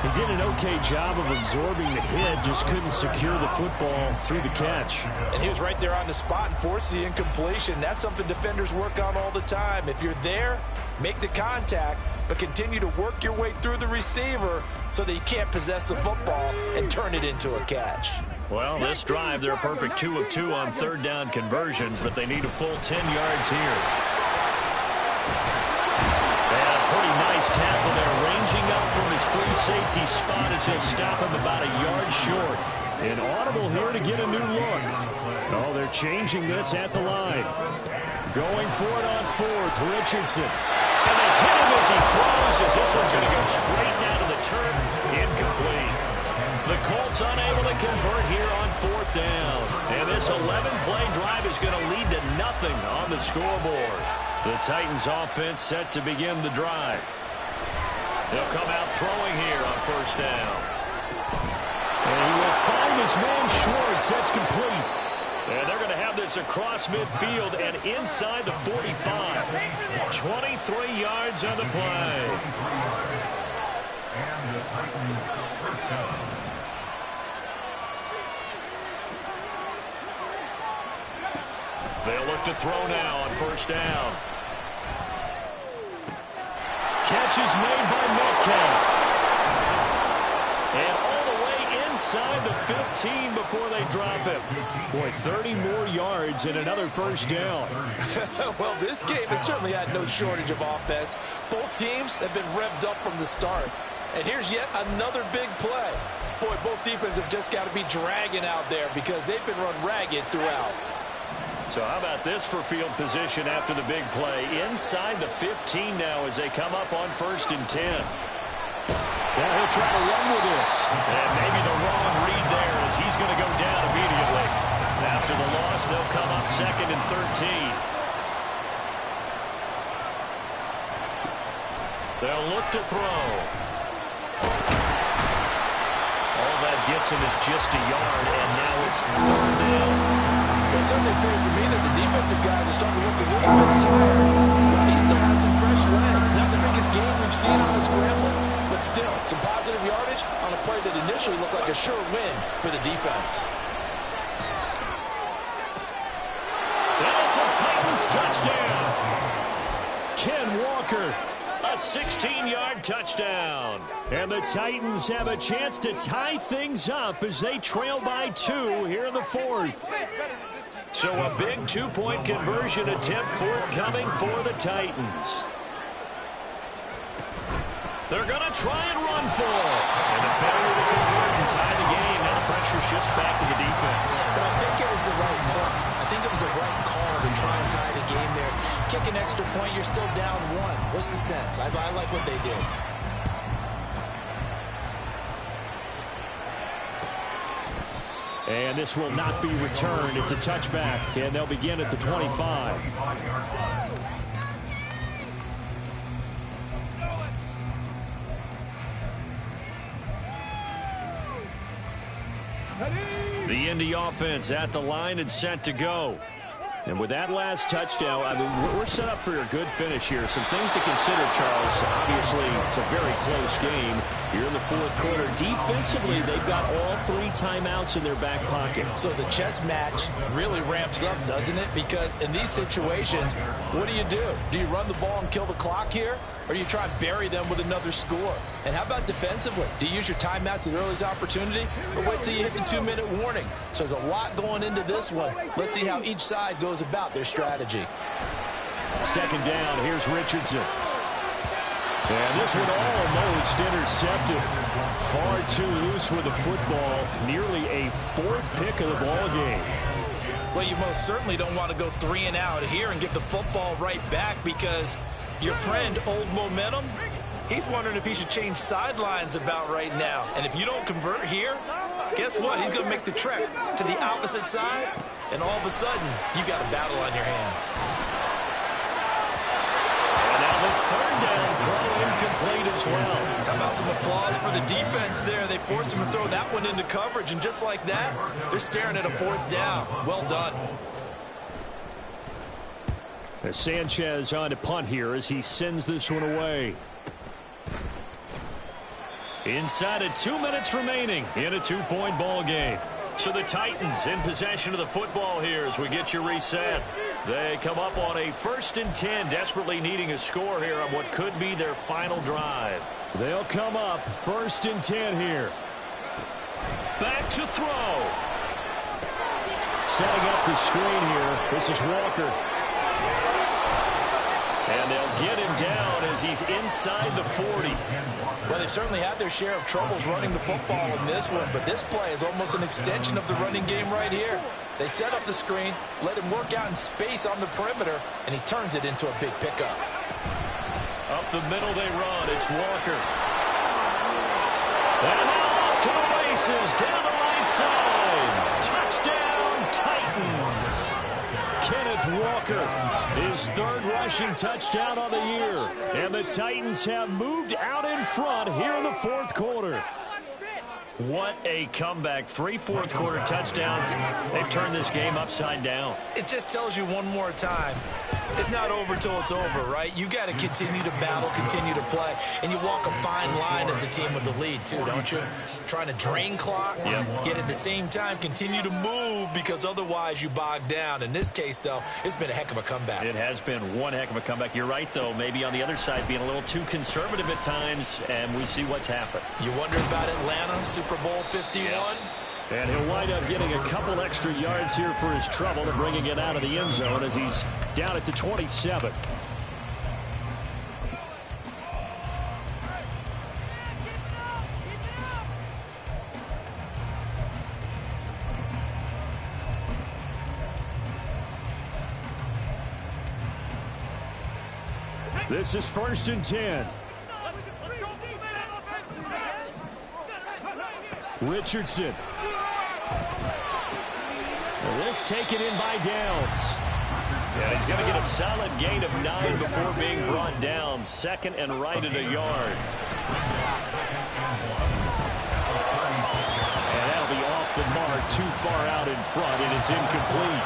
He did an okay job of absorbing the hit, just couldn't secure the football through the catch. And he was right there on the spot and forced the incompletion. That's something defenders work on all the time. If you're there, make the contact, but continue to work your way through the receiver so that you can't possess the football and turn it into a catch. Well, this drive, they're a perfect 2 of 2 on third down conversions, but they need a full 10 yards here. Pretty nice tackle there, ranging up from his free safety spot as he'll stop him about a yard short. And audible here to get a new look. Oh, they're changing this at the line. Going for it on 4th, Richardson. And they hit him as he throws, as this one's going to go straight down to the turf. Incomplete. The Colts unable to convert here on 4th down. And this 11-play drive is going to lead to nothing on the scoreboard. The Titans offense set to begin the drive. They'll come out throwing here on first down. And he will find his man Schwartz. That's complete. And they're going to have this across midfield and inside the 45. 23 yards on the play. And the Titans first down. They'll look to throw now on first down. Catch is made by Metcalf. And all the way inside the 15 before they drop him. Boy, 30 more yards and another first down. Well, this game has certainly had no shortage of offense. Both teams have been revved up from the start. And here's yet another big play. Boy, both defenses have just got to be dragging out there because they've been run ragged throughout. So how about this for field position after the big play? Inside the 15 now as they come up on 1st and 10. Well, he'll try to run with this. And maybe the wrong read there as he's going to go down immediately. After the loss, they'll come up 2nd and 13. They'll look to throw. All that gets him is just a yard, and now it's 3rd down. It certainly appears to me that the defensive guys are starting to look a little bit tired. He still has some fresh legs. Not the biggest game we've seen on a scramble, but still, some positive yardage on a play that initially looked like a sure win for the defense. And it's a Titans touchdown. Ken Walker, a 16-yard touchdown. And the Titans have a chance to tie things up as they trail by 2 here in the 4th. So a big 2-point conversion attempt forthcoming for the Titans. They're going to try and run for it. And a failure to convert and tie the game. Now the pressure shifts back to the defense. But I think it was the right play. I think it was the right call to try and tie the game there. Kick an extra point, you're still down 1. What's the sense? I like what they did. And this will not be returned. It's a touchback, and they'll begin at the 25. The Indy offense at the line and set to go. And with that last touchdown, I mean, we're set up for a good finish here. Some things to consider, Charles. Obviously, it's a very close game. Here in the 4th quarter. Defensively, they've got all 3 timeouts in their back pocket. So the chess match really ramps up, doesn't it? Because in these situations, what do? Do you run the ball and kill the clock here? Or do you try and bury them with another score? And how about defensively? Do you use your timeouts at earliest opportunity? Or wait till you hit the 2-minute warning? So there's a lot going into this one. Let's see how each side goes about their strategy. 2nd down, here's Richardson. And this one almost intercepted. Far too loose with the football. Nearly a 4th pick of the ball game. Well, you most certainly don't want to go 3 and out here and give the football right back because your friend, Old Momentum, he's wondering if he should change sidelines about right now. And if you don't convert here, guess what? He's going to make the trek to the opposite side, and all of a sudden, you got a battle on your hands. And now the 3rd down throw incomplete as well. How about some applause for the defense there? They forced him to throw that one into coverage, and just like that, they're staring at a 4th down. Well done. As Sanchez on to punt here as he sends this one away. Inside of 2 minutes remaining in a 2-point ball game. So the Titans in possession of the football here as we get you reset. They come up on a 1st and 10, desperately needing a score here on what could be their final drive. They'll come up 1st and 10 here. Back to throw. Setting up the screen here. This is Walker. And they'll get him down as he's inside the 40. Well, they've certainly had their share of troubles running the football in this one, but this play is almost an extension of the running game right here. They set up the screen, let him work out in space on the perimeter, and he turns it into a big pickup. Up the middle they run. It's Walker. And now off to the races down the right side. Touchdown, Titans. Kenneth Walker, his 3rd rushing touchdown on the year. And the Titans have moved out in front here in the 4th quarter. What a comeback. 3 fourth-quarter touchdowns. They've turned this game upside down. It just tells you one more time, it's not over till it's over, right? You got to continue to battle, continue to play, and you walk a fine line as the team with the lead, too, don't you? Trying to drain clock, yet at the same time continue to move because otherwise you bog down. In this case, though, it's been a heck of a comeback. It has been one heck of a comeback. You're right, though. Maybe on the other side being a little too conservative at times, and we see what's happened. You wonder about Atlanta, Super Bowl 51? Yeah. And he'll wind up getting a couple extra yards here for his trouble and bringing it out of the end zone as he's down at the 27. This is 1st and 10. Richardson. This taken in by Downs. Yeah, he's going to get a solid gain of 9 before being brought down. 2nd and right at a yard. And that'll be off the mark, too far out in front, and it's incomplete.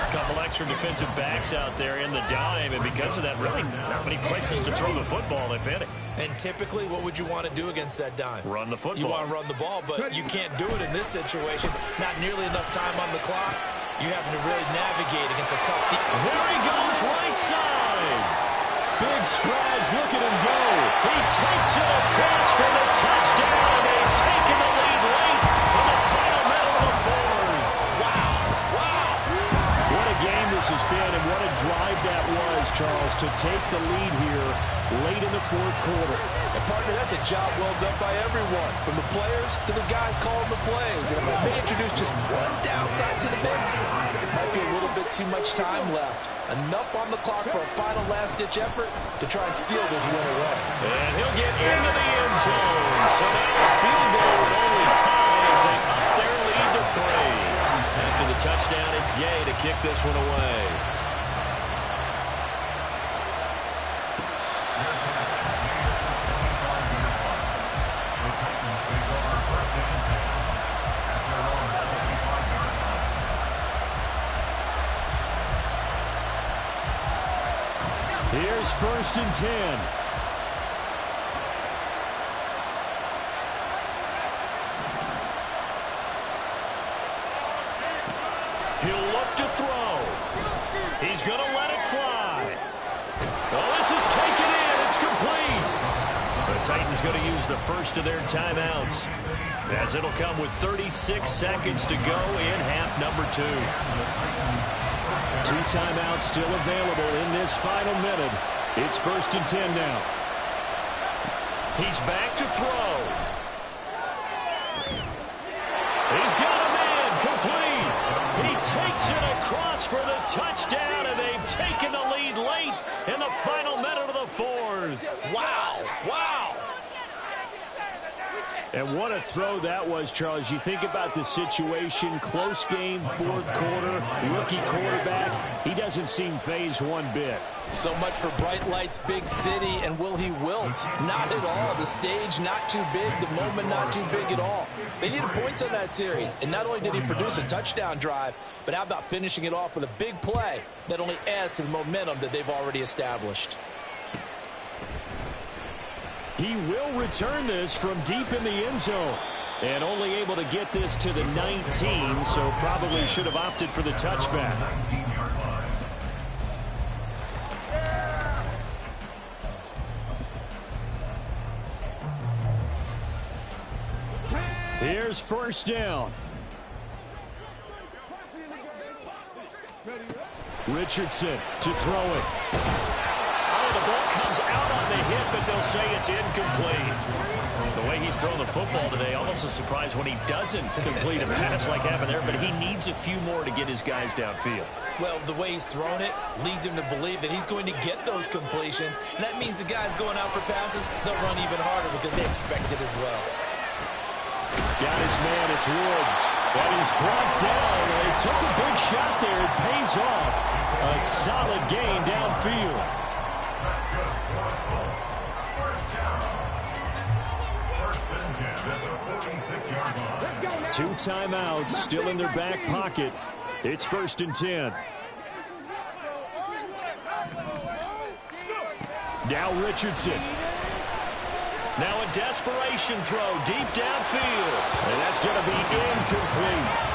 A couple extra defensive backs out there in the dime, and because of that, really not many places to throw the football, if any. And typically, what would you want to do against that dime? Run the football. You want to run the ball, but you can't do it in this situation. Not nearly enough time on the clock. You having to really navigate against a tough defense. There he goes, right side. Big strides, look at him go. He takes it across for the touchdown, and they've taken the lead late in the final minute of the 4th. Wow. What a game this has been, and what a drive that was, Charles, to take the lead here late in the 4th quarter. And partner, that's a job well done by everyone, from the players to the guys calling the plays. And if I may introduce just one downside to the mix, might be a little bit too much time left. Enough on the clock for a final last-ditch effort to try and steal this win away. And he'll get into the end zone. So now the field goal would only tie as they up their lead to 3. After the touchdown, it's Gay to kick this one away. Here's 1st and 10. He'll look to throw. He's going to let it fly. Well, this is taken in. It's complete. The Titans going to use the first of their timeouts, as it'll come with 36 seconds to go in half number 2. 2 timeouts still available in this final minute. It's 1st and 10 now. He's back to throw. He's got a man complete. He takes it across for the touchdown, and they've taken the lead late in the final minute of the 4th. Wow. And what a throw that was, Charles. You think about the situation, close game, 4th quarter, rookie quarterback. He doesn't seem fazed one bit. So much for bright lights, big city, and will he wilt? Not at all. The stage not too big, the moment not too big at all. They needed points on that series, and not only did he produce a touchdown drive, but how about finishing it off with a big play that only adds to the momentum that they've already established. He will return this from deep in the end zone. And only able to get this to the 19, so probably should have opted for the touchback. 19-yard line. Here's 1st down. Richardson to throw it. Oh, the ball comes out on the hit, but they'll say it's incomplete. The way he's throwing the football today, almost a surprise when he doesn't complete a pass like happened there, but he needs a few more to get his guys downfield. Well, the way he's thrown it leads him to believe that he's going to get those completions, and that means the guys going out for passes, they'll run even harder because they expect it as well. Got his man, it's Woods. But he's brought down. They took a big shot there. It pays off. A solid gain downfield. That's good for the Colts. First down. 1st and 10 at the 46-yard line. 2 timeouts still in their back pocket. It's 1st and 10. Now Richardson. Now a desperation throw deep downfield. And that's going to be incomplete.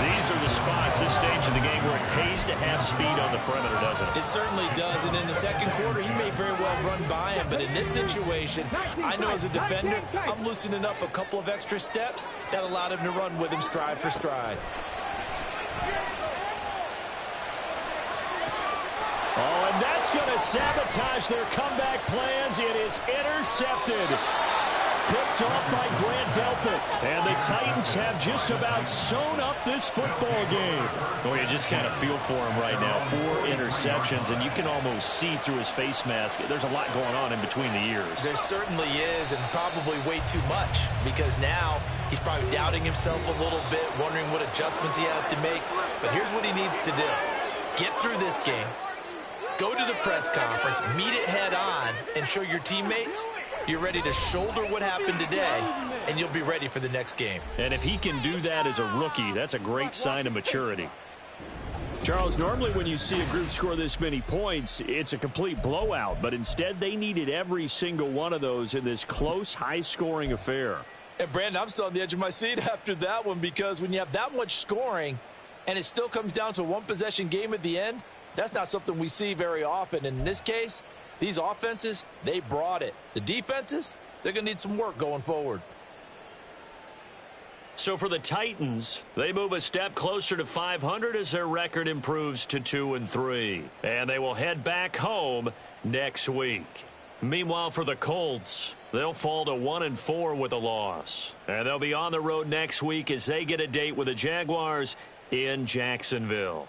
These are the spots, this stage of the game, where it pays to have speed on the perimeter, doesn't it? It certainly does, and in the second quarter, he may very well run by him, but in this situation, I know as a defender, I'm loosening up a couple of extra steps that allowed him to run with him stride for stride. Oh, and that's going to sabotage their comeback plans. It is intercepted. picked off by Grant Delpit. And the Titans have just about sewn up this football game. Well, you just kind of feel for him right now. 4 interceptions, and you can almost see through his face mask. There's a lot going on in between the ears. There certainly is, and probably way too much, because now he's probably doubting himself a little bit, wondering what adjustments he has to make. But here's what he needs to do. Get through this game, go to the press conference, meet it head on, and show your teammates you're ready to shoulder what happened today, and you'll be ready for the next game. And if he can do that as a rookie, that's a great sign of maturity. Charles, normally when you see a group score this many points, it's a complete blowout. But instead, they needed every single one of those in this close, high-scoring affair. And, Brandon, I'm still on the edge of my seat after that one, because when you have that much scoring and it still comes down to a one-possession game at the end, that's not something we see very often. And in this case, these offenses, they brought it. The defenses, they're going to need some work going forward. So for the Titans, they move a step closer to 500 as their record improves to 2-3. And they will head back home next week. Meanwhile, for the Colts, they'll fall to 1-4 with a loss. And they'll be on the road next week as they get a date with the Jaguars in Jacksonville.